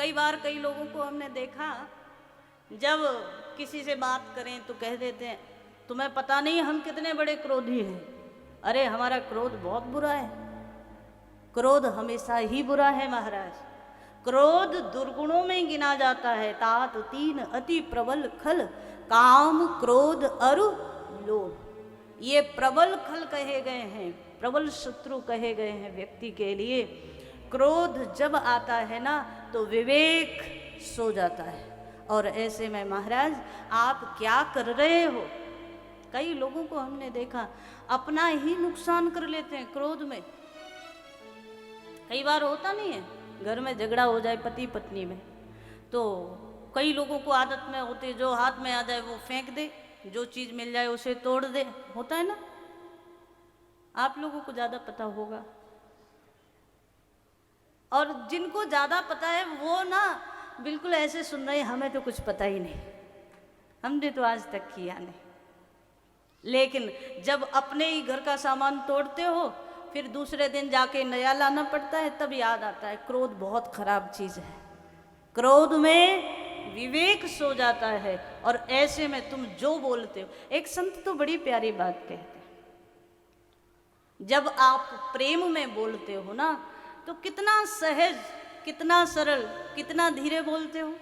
कई बार कई लोगों को हमने देखा, जब किसी से बात करें तो कह देते हैं तुम्हें पता नहीं हम कितने बड़े क्रोधी हैं। अरे हमारा क्रोध बहुत बुरा है, क्रोध हमेशा ही बुरा है महाराज। क्रोध दुर्गुणों में गिना जाता है। तात तीन अति प्रबल खल, काम क्रोध अरु लोभ। ये प्रबल खल कहे गए हैं, प्रबल शत्रु कहे गए हैं व्यक्ति के लिए। क्रोध जब आता है ना तो विवेक सो जाता है। और ऐसे में महाराज आप क्या कर रहे हो? कई लोगों को हमने देखा अपना ही नुकसान कर लेते हैं क्रोध में। कई बार होता नहीं है, घर में झगड़ा हो जाए पति पत्नी में, तो कई लोगों को आदत में होती, जो हाथ में आ जाए वो फेंक दे, जो चीज़ मिल जाए उसे तोड़ दे। होता है ना, आप लोगों को ज़्यादा पता होगा। और जिनको ज़्यादा पता है वो ना बिल्कुल ऐसे सुन रहे हैं हमें तो कुछ पता ही नहीं, हमने तो आज तक किया नहीं। लेकिन जब अपने ही घर का सामान तोड़ते हो फिर दूसरे दिन जाके नया लाना पड़ता है, तब याद आता है क्रोध बहुत खराब चीज़ है। क्रोध में विवेक सो जाता है। और ऐसे में तुम जो बोलते हो, एक संत तो बड़ी प्यारी बात कहते हैं, जब आप प्रेम में बोलते हो ना तो कितना सहज, कितना सरल, कितना धीरे बोलते हो,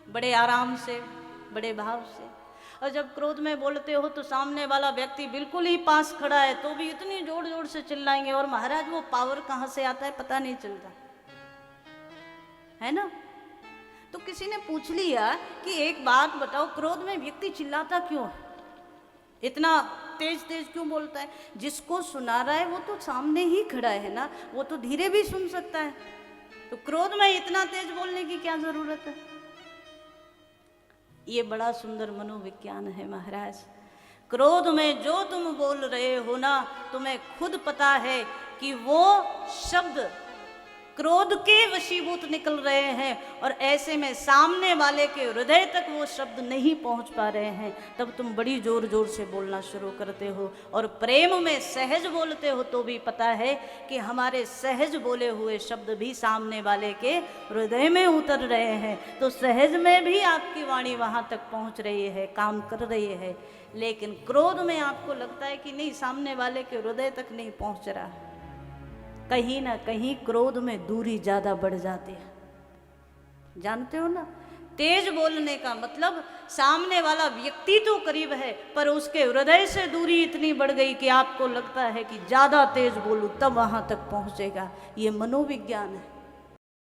बड़े आराम से, बड़े भाव से। और जब क्रोध में बोलते हो तो सामने वाला व्यक्ति बिल्कुल ही पास खड़ा है तो भी इतनी जोर जोर से चिल्लाएंगे, और महाराज वो पावर कहाँ से आता है पता नहीं चलता है ना। तो किसी ने पूछ लिया कि एक बात बताओ, क्रोध में व्यक्ति चिल्लाता क्यों है, इतना तेज तेज क्यों बोलता है? जिसको सुना रहा है वो तो सामने ही खड़ा है ना, वो तो धीरे भी सुन सकता है, तो क्रोध में इतना तेज बोलने की क्या जरूरत है? ये बड़ा सुंदर मनोविज्ञान है महाराज। क्रोध में जो तुम बोल रहे हो ना, तुम्हें खुद पता है कि वो शब्द क्रोध के वशीभूत निकल रहे हैं, और ऐसे में सामने वाले के हृदय तक वो शब्द नहीं पहुंच पा रहे हैं, तब तुम बड़ी जोर जोर से बोलना शुरू करते हो। और प्रेम में सहज बोलते हो तो भी पता है कि हमारे सहज बोले हुए शब्द भी सामने वाले के हृदय में उतर रहे हैं, तो सहज में भी आपकी वाणी वहाँ तक पहुँच रही है, काम कर रही है। लेकिन क्रोध में आपको लगता है कि नहीं, सामने वाले के हृदय तक नहीं पहुँच रहा है। कहीं ना कहीं क्रोध में दूरी ज़्यादा बढ़ जाती है, जानते हो ना। तेज बोलने का मतलब सामने वाला व्यक्ति तो करीब है पर उसके हृदय से दूरी इतनी बढ़ गई कि आपको लगता है कि ज़्यादा तेज बोलूं तब वहाँ तक पहुँचेगा। ये मनोविज्ञान है।